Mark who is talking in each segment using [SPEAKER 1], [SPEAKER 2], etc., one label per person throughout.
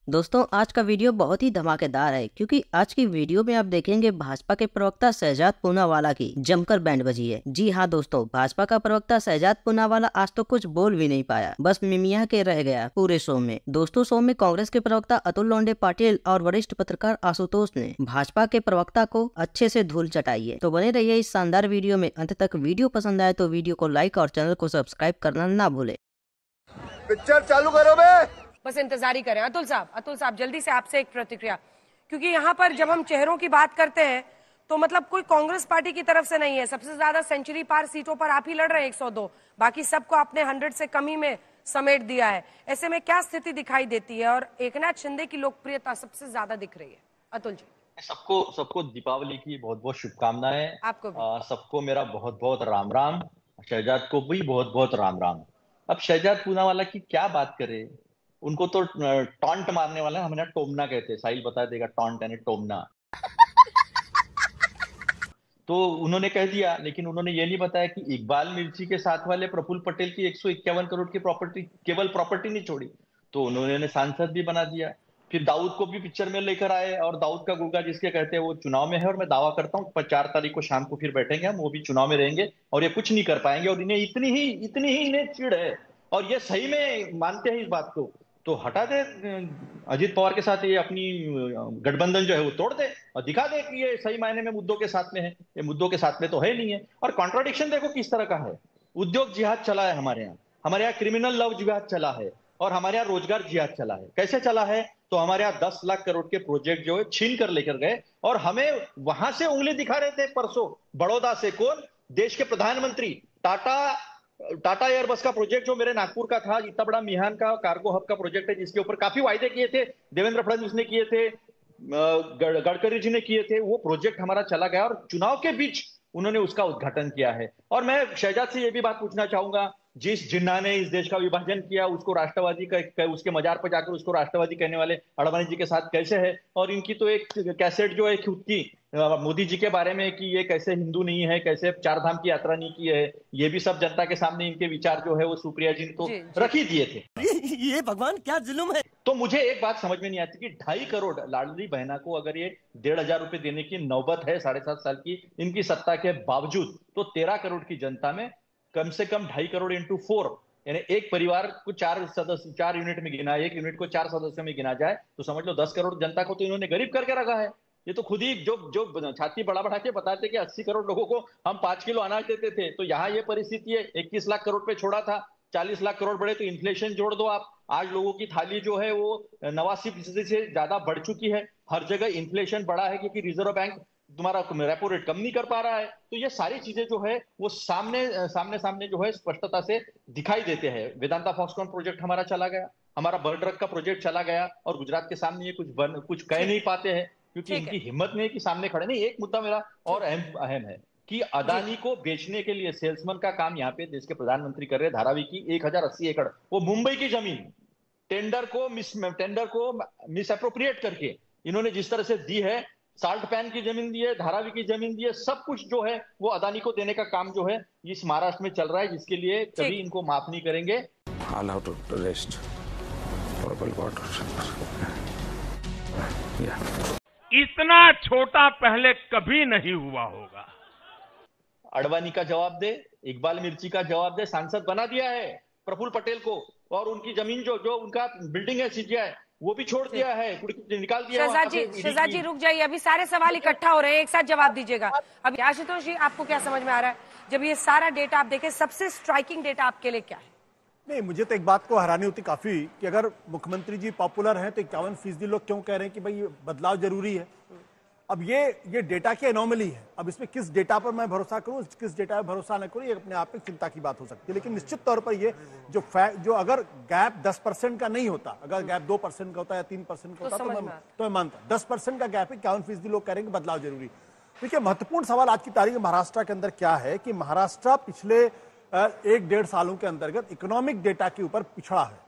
[SPEAKER 1] दोस्तों आज का वीडियो बहुत ही धमाकेदार है क्योंकि आज की वीडियो में आप देखेंगे भाजपा के प्रवक्ता शहजाद पूनावाला की जमकर बैंड बजी है। जी हाँ दोस्तों, भाजपा का प्रवक्ता शहजाद पूनावाला आज तो कुछ बोल भी नहीं पाया, बस मिमिया के रह गया पूरे शो में। दोस्तों शो में कांग्रेस के प्रवक्ता अतुल लोंडे पाटिल और वरिष्ठ पत्रकार आशुतोष ने भाजपा के प्रवक्ता को अच्छे से धूल चटाई है। तो बने रहिए इस शानदार वीडियो में अंत तक। वीडियो पसंद आए तो वीडियो को लाइक और चैनल को सब्सक्राइब करना ना भूले।
[SPEAKER 2] पिक्चर चालू करो बे।
[SPEAKER 3] बस इंतजार ही करें। अतुल साहब जल्दी से आपसे एक प्रतिक्रिया, क्योंकि यहाँ पर जब हम चेहरों की बात करते हैं तो मतलब कोई कांग्रेस पार्टी की तरफ से नहीं है। सबसे ज्यादा सेंचुरी पार सीटों पर आप ही लड़ रहे हैं 102, बाकी सबको आपने 100 से कम ही में समेट दिया है। ऐसे में क्या स्थिति दिखाई देती है और एकनाथ शिंदे की लोकप्रियता सबसे ज्यादा दिख रही है? अतुल जी।
[SPEAKER 4] सबको दीपावली की बहुत बहुत शुभकामनाएं।
[SPEAKER 3] आपको भी।
[SPEAKER 4] सबको मेरा बहुत बहुत राम राम। शहजाद को भी बहुत बहुत राम राम। अब शहजाद पूनावाला की क्या बात करें, उनको तो टॉन्ट मारने वाला है, हम यहाँ टोमना कहते हैं। साहिल बता देगा टॉन्ट यानी टोमना। तो उन्होंने कह दिया, लेकिन उन्होंने ये नहीं बताया कि इकबाल मिर्ची के साथ वाले प्रफुल्ल पटेल की 151 करोड़ की प्रॉपर्टी, केवल प्रॉपर्टी नहीं छोड़ी, तो उन्होंने सांसद भी बना दिया। फिर दाऊद को भी पिक्चर में लेकर आए, और दाऊद का गुर्गा जिसके कहते हैं वो चुनाव में है, और मैं दावा करता हूँ 4 तारीख को शाम को फिर बैठेंगे हम, वो भी चुनाव में रहेंगे और ये कुछ नहीं कर पाएंगे। और इन्हें इतनी ही इन्हें चिढ़ है और ये सही में मानते हैं इस बात को, तो हटा दे अजीत पवार के साथ ये अपनी गठबंधन जो है वो तोड़ दे और दिखा दे कि ये सही मायने में मुद्दों के साथ में है। ये मुद्दों के साथ में तो है नहीं है। और कॉन्ट्राडिक्शन देखो किस तरह का है। उद्योग जिहाद चला है हमारे यहाँ क्रिमिनल लव जिहाद चला है, और हमारे यहाँ रोजगार जिहाद चला है। कैसे चला है? तो हमारे यहाँ 10 लाख करोड़ के प्रोजेक्ट जो है छीन कर लेकर गए, और हमें वहां से उंगली दिखा रहे थे परसों बड़ौदा से। कौन? देश के प्रधानमंत्री। टाटा एयरबस का प्रोजेक्ट जो मेरे नागपुर का था, इतना बड़ा मिहान का कार्गो हब का प्रोजेक्ट है, जिसके ऊपर काफी वायदे किए थे देवेंद्र फडणवीस ने, किए थे गडकरी जी ने किए थे। वो प्रोजेक्ट हमारा चला गया और चुनाव के बीच उन्होंने उसका उद्घाटन किया है। और मैं शहजाद से ये भी बात पूछना चाहूंगा, जिस जिन्ना ने इस देश का विभाजन किया उसको राष्ट्रवादी उसके मजार पर जाकर उसको राष्ट्रवादी कहने वाले अडवाणी जी के साथ कैसे है? और इनकी तो एक कैसेट जो है खुद की मोदी जी के बारे में कि ये कैसे हिंदू नहीं है, कैसे 4 धाम की यात्रा नहीं की है, ये भी सब जनता के सामने इनके विचार जो है वो सुप्रिया जी ने तो रख ही दिए थे।
[SPEAKER 2] ये भगवान क्या जुल्म है।
[SPEAKER 4] तो मुझे एक बात समझ में नहीं आती कि 2.5 करोड़ लाडली बहना को अगर ये 1,500 रुपए देने की नौबत है 7.5 साल की इनकी सत्ता के बावजूद, तो 13 करोड़ की जनता में कम से कम 2.5 करोड़ इंटू 4, यानी एक परिवार को 4 सदस्य 4 यूनिट में गिना, एक यूनिट को 4 सदस्यों में गिना जाए तो समझ लो 10 करोड़ जनता को तो इन्होंने गरीब करके रखा है। ये तो खुद ही जो छाती बढ़ा के बताते कि 80 करोड़ लोगों को हम 5 किलो अनाज देते थे, तो यहाँ ये परिस्थिति है। 21 लाख करोड़ पे छोड़ा था, 40 लाख करोड़ बढ़े, तो इन्फ्लेशन जोड़ दो आप, आज लोगों की थाली जो है वो 89% से ज्यादा बढ़ चुकी है। हर जगह इन्फ्लेशन बढ़ा है क्योंकि रिजर्व बैंक तुम्हारा रेपो रेट कम नहीं कर पा रहा है। तो ये सारी चीजें जो है वो सामने जो है स्पष्टता से दिखाई देते हैं। वेदांता फॉक्सकॉन प्रोजेक्ट हमारा चला गया, हमारा बर्ड्रग का प्रोजेक्ट चला गया, और गुजरात के सामने ये कुछ कह नहीं पाते हैं क्योंकि इनकी हिम्मत नहीं है कि सामने खड़े नहीं। एक मुद्दा मेरा और अहम है कि अदानी को बेचने के लिए सेल्समैन का काम यहाँ पे देश के प्रधानमंत्री कर रहे हैं। धारावी की 1080 एकड़ वो मुंबई की जमीन टेंडर को मिस अप्रोप्रिएट करके इन्होंने जिस तरह से दी है, साल्ट पैन की जमीन दी है, धारावी की जमीन दी है, सब कुछ जो है वो अदानी को देने का काम जो है इस महाराष्ट्र में चल रहा है, जिसके लिए कभी इनको माफ नहीं करेंगे।
[SPEAKER 5] इतना छोटा पहले कभी नहीं हुआ होगा।
[SPEAKER 4] अडवाणी का जवाब दे, इकबाल मिर्ची का जवाब दे। सांसद बना दिया है प्रफुल्ल पटेल को, और उनकी जमीन जो उनका बिल्डिंग है सीजीआई वो भी छोड़ दिया है, निकाल दिया।
[SPEAKER 3] शहजाद जी रुक जाइए, अभी सारे सवाल इकट्ठा हो रहे हैं, एक साथ जवाब दीजिएगा। अब आशुतोष जी आपको क्या समझ में आ रहा है जब ये सारा डेटा आप देखें? सबसे स्ट्राइकिंग डेटा आपके लिए क्या है?
[SPEAKER 2] नहीं, मुझे तो एक बात को हैरानी होती काफी कि अगर मुख्यमंत्री जी पॉपुलर हैं तो 51% लोग क्यों कह रहे हैं कि भाई बदलाव जरूरी है। अब ये डेटा की एनोमली है। अब इसमें किस डेटा पर मैं भरोसा करूं, किस डेटा पर भरोसा न करूं, ये अपने आप में चिंता की बात हो सकती है। लेकिन निश्चित तौर पर ये जो अगर गैप 10% का नहीं होता, अगर गैप 2% का होता है या 3% का होता तो मैं मानता। 10% का गैप है, 51% लोग कह रहे हैं कि बदलाव जरूरी। देखिए, महत्वपूर्ण सवाल आज की तारीख में महाराष्ट्र के अंदर क्या है कि महाराष्ट्र पिछले 1-1.5 सालों के अंतर्गत इकोनॉमिक डेटा के ऊपर पिछड़ा है।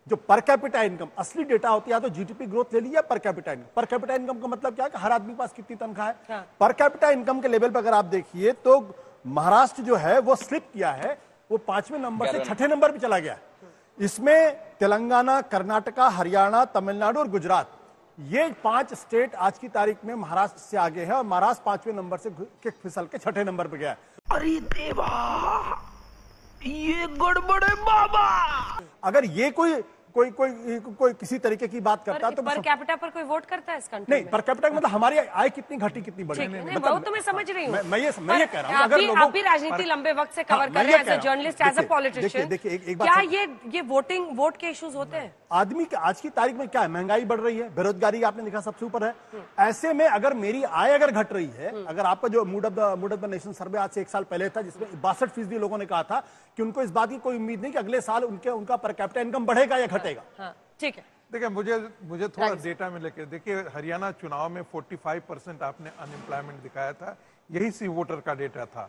[SPEAKER 2] जो पर कैपिटा इनकम असली डेटा होती है, तो जीडीपी ग्रोथ ले लिया, पर कैपिटा इनकम। पर कैपिटा इनकम का मतलब क्या है कि हर आदमी के पास कितनी तनख्वाह है। हाँ। पर कैपिटा इनकम के लेवल पर अगर आप देखिए तो महाराष्ट्र जो है वो स्लिप किया है, वो 5वें नंबर से 6ठे नंबर पे चला गया है। इसमें तेलंगाना, कर्नाटका, हरियाणा, तमिलनाडु और गुजरात, ये 5 स्टेट आज की तारीख में महाराष्ट्र से आगे है और महाराष्ट्र 5वें नंबर से फिसल के 6ठे नंबर पे गया है।
[SPEAKER 6] अरे देवा, ये गड़बड़ है बाबा।
[SPEAKER 2] अगर ये कोई किसी तरीके की बात करता है तो
[SPEAKER 3] पर कैपिटा पर कोई वोट करता है इस कंट्री
[SPEAKER 2] नहीं, पर कैपिटा मतलब हमारी आय कितनी घटी कितनी बढ़ी,
[SPEAKER 3] बहुत तो मैं समझ रही हूँ।
[SPEAKER 2] मैं ये कह रहा हूँ, अगर
[SPEAKER 3] आप भी राजनीति लंबे वक्त से कवर कर रहे हैं, as a journalist, as a politician, क्या ये वोट के इश्यूज होते हैं?
[SPEAKER 2] आदमी के आज की तारीख में क्या है, महंगाई बढ़ रही है, बेरोजगारी आपने देखा सबसे ऊपर है। ऐसे में अगर मेरी आय अगर घट रही है, अगर आपका जो मूड ऑफ द नेशन सर्वे आज से 1 साल पहले था जिसमें 62% लोगों ने कहा था कि उनको इस बात की कोई उम्मीद नहीं कि अगले साल उनका पर कैपिटा इनकम बढ़ेगा या घटेगा।
[SPEAKER 3] ठीक है,
[SPEAKER 7] देखिए मुझे थोड़ा डेटा में लेकर देखिए, हरियाणा चुनाव में 45% आपने अनएम्प्लॉयमेंट दिखाया था, यही सी वोटर का डेटा था,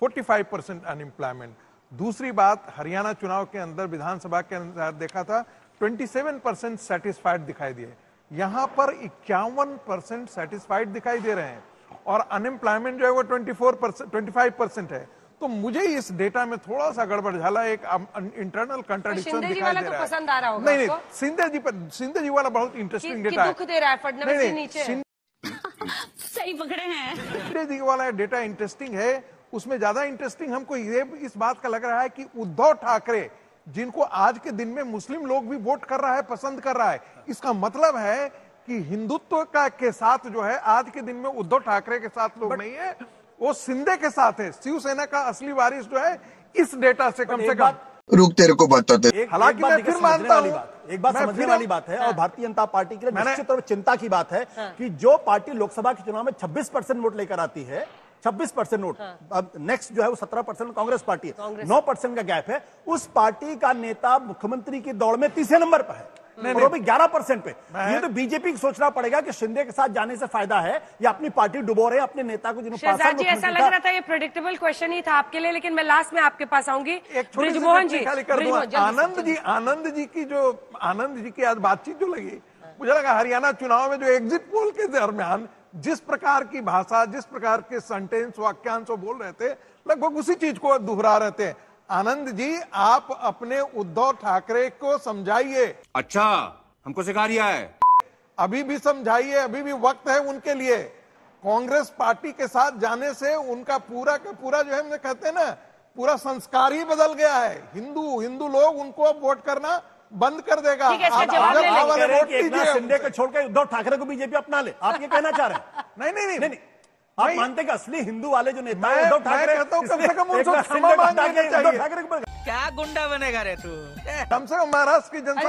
[SPEAKER 7] 45% अनएम्प्लॉयमेंट। दूसरी बात, हरियाणा चुनाव के अंदर विधानसभा के अंदर देखा था 27% सेटिस्फाइड दिखाई दिए, यहां पर 51% सेटिस्फाइड दिखाई दे रहे हैं और अनएम्प्लॉयमेंट जो है वो 25% है। तो मुझे इस डेटा में थोड़ा सा गड़बड़ झाला, एक इंटरनल कंट्राडिक्शन दिखाई दे रहा है।
[SPEAKER 3] पसंद आ रहा होगा
[SPEAKER 7] नहीं, शिंदे जी वाला बहुत इंटरेस्टिंग डेटा है।
[SPEAKER 3] दुख दे रहा है फडणवीस जी नीचे
[SPEAKER 8] सही पकड़े हैं।
[SPEAKER 7] शिंदे जी वाला डेटा इंटरेस्टिंग है, उसमें ज्यादा इंटरेस्टिंग हमको ये इस बात का लग रहा है कि उद्धव ठाकरे, जिनको आज के दिन में मुस्लिम लोग भी वोट कर रहा है, पसंद कर रहा है, इसका मतलब है कि हिंदुत्व का के साथ जो है आज के दिन में उद्धव ठाकरे के साथ लोग नहीं है, वो शिंदे के साथ है। शिवसेना का असली वारिस जो है इस डेटा से कम से कम
[SPEAKER 9] रुक तेरे को बताते।
[SPEAKER 2] हालांकि मैं फिर मानता हूं, एक बात समझने वाली बात है और भारतीय जनता पार्टी के लिए निश्चित तौर पर चिंता की बात है कि जो पार्टी लोकसभा के चुनाव में 26% वोट लेकर आती है, 26% वोट, अब नेक्स्ट जो है वो 17% कांग्रेस पार्टी है, 9% का गैप है, उस पार्टी का नेता मुख्यमंत्री की दौड़ में 3 नंबर पर है और वो भी 11% पे। ये तो बीजेपी को सोचना पड़ेगा कि शिंदे के साथ जाने से फायदा है या अपनी पार्टी डुबो रहे अपने नेता को, जिन्होंने
[SPEAKER 3] शहजाद जी ऐसा लग रहा था ये प्रेडिक्टेबल क्वेश्चन ही था आपके लिए, लेकिन मैं लास्ट में आपके पास आऊंगी। ब्रिजमोहन जी,
[SPEAKER 7] आनंद जी की आज बातचीत जो लगी, मुझे लगा हरियाणा चुनाव में जो एग्जिट पोल के दरमियान जिस प्रकार की भाषा, जिस प्रकार के सेंटेंस, वाक्यांश बोल रहे थे, लगभग उसी चीज को दोहरा रहे थे। आनंद जी, आप अपने उद्धव ठाकरे को समझाइए।
[SPEAKER 9] अच्छा, हमको सिखा रिया है।
[SPEAKER 7] अभी भी समझाइए, अभी भी वक्त है उनके लिए। कांग्रेस पार्टी के साथ जाने से उनका पूरा का पूरा जो है, हम कहते हैं ना, पूरा संस्कार ही बदल गया है। हिंदू लोग उनको अब वोट करना बंद कर देगा।
[SPEAKER 2] शिंदे को छोड़कर उद्धव ठाकरे को बीजेपी अपना ले, आप ये कहना चाह रहे हैं? नहीं, आप मानते हैं कि असली हिंदू वाले जो नेता है उद्धव ठाकरे,
[SPEAKER 7] कम से कम उनको क्षमा मांगनी चाहिए।
[SPEAKER 6] क्या गुंडा बनेगा रे तू?
[SPEAKER 7] कम से कम महाराष्ट्र की जनता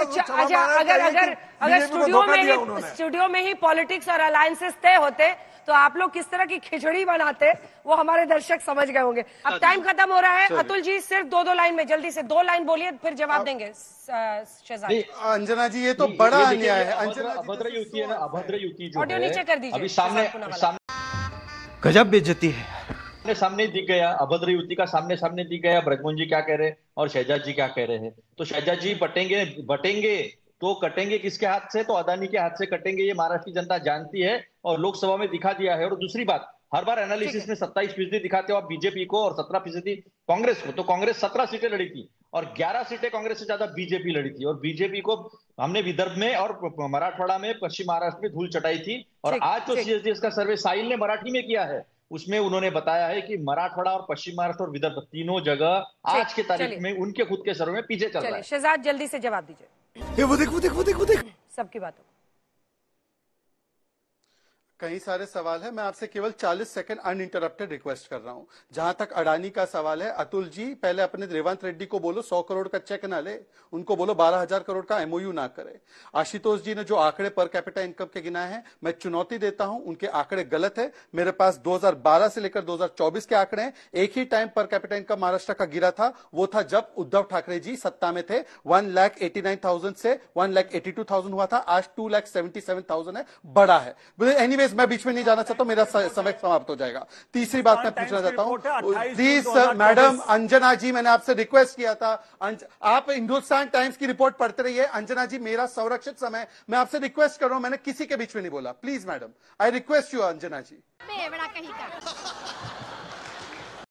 [SPEAKER 3] अगर स्टूडियो में ही पॉलिटिक्स और अलायंसेस तय होते तो आप लोग किस तरह की खिचड़ी बनाते वो हमारे दर्शक समझ गए होंगे। अब टाइम खत्म हो रहा है। अतुल जी सिर्फ 2 लाइन में, जल्दी से 2 लाइन बोलिए, फिर जवाब देंगे शहजाद।
[SPEAKER 10] अंजना जी, ये तो बड़ा अन्याय है।
[SPEAKER 4] अभद्र युति है ना, अभद्र युति जो
[SPEAKER 3] ऑडियो नीचे कर दीजिए।
[SPEAKER 4] अभी सामने
[SPEAKER 6] गजब बेइज्जती है।
[SPEAKER 4] सामने दिख गया, अभद्र युति का सामने दिख गया, ब्रजमोहन जी क्या कह रहे हैं और शहजाद जी क्या कह रहे हैं। तो शहजाद जी बटेंगे तो कटेंगे किसके हाथ से? तो अदानी के हाथ से कटेंगे, ये महाराष्ट्र की जनता जानती है और लोकसभा में दिखा दिया है। और दूसरी बात, हर बार एनालिसिस में 27% दिखाते हो आप बीजेपी को और 17% कांग्रेस को। तो कांग्रेस 17 सीटें लड़ी थी और 11 सीटें कांग्रेस से ज्यादा बीजेपी लड़ी थी। और बीजेपी को हमने विदर्भ में और मराठवाड़ा में, पश्चिम महाराष्ट्र में धूल चटाई थी। और आज तो सीएसडीएस का सर्वे साहिल ने मराठी में किया है, उसमें उन्होंने बताया है कि मराठवाड़ा और पश्चिम महाराष्ट्र और विदर्भ तीनों जगह आज के तारीख में उनके खुद के सर्वे में पीछे चल रहा है।
[SPEAKER 3] शहजाद जल्दी से जवाब दीजिए।
[SPEAKER 10] वो देख
[SPEAKER 3] सबकी बातों
[SPEAKER 10] कई सारे सवाल है। मैं आपसे केवल 40 सेकंड अनइंटरप्टेड रिक्वेस्ट कर रहा हूं। जहां तक अडानी का सवाल है, अतुल जी पहले अपने रेवंत रेड्डी को बोलो 100 करोड़ का चेक ना ले, उनको बोलो 12,000 करोड़ का एमओयू ना करे। आशुतोष जी ने जो आंकड़े पर कैपिटा इनकम के गिनाए हैं, मैं चुनौती देता हूं, उनके आंकड़े गलत है। मेरे पास 2012 से लेकर 2024 के आंकड़े हैं। एक ही time per capita income Maharashtra का गिरा था, वो था जब उद्धव ठाकरे जी सत्ता में थे। 1,89,000 से 1,82,000 हुआ था, आज 2,77,000 है, बड़ा है। एनीवेज, मैं बीच में नहीं जाना चाहता, मेरा समय समाप्त हो जाएगा। तीसरी बात मैं पूछना चाहता हूं, प्लीज मैडम अंजना जी, मैंने आपसे रिक्वेस्ट किया था, आप हिंदुस्तान टाइम्स की रिपोर्ट पढ़ते रहिए। अंजना जी, मेरा संरक्षित समय, मैं आपसे रिक्वेस्ट कर रहा हूं, मैंने किसी के बीच में नहीं बोला। Please madam, I request you Anjana ji.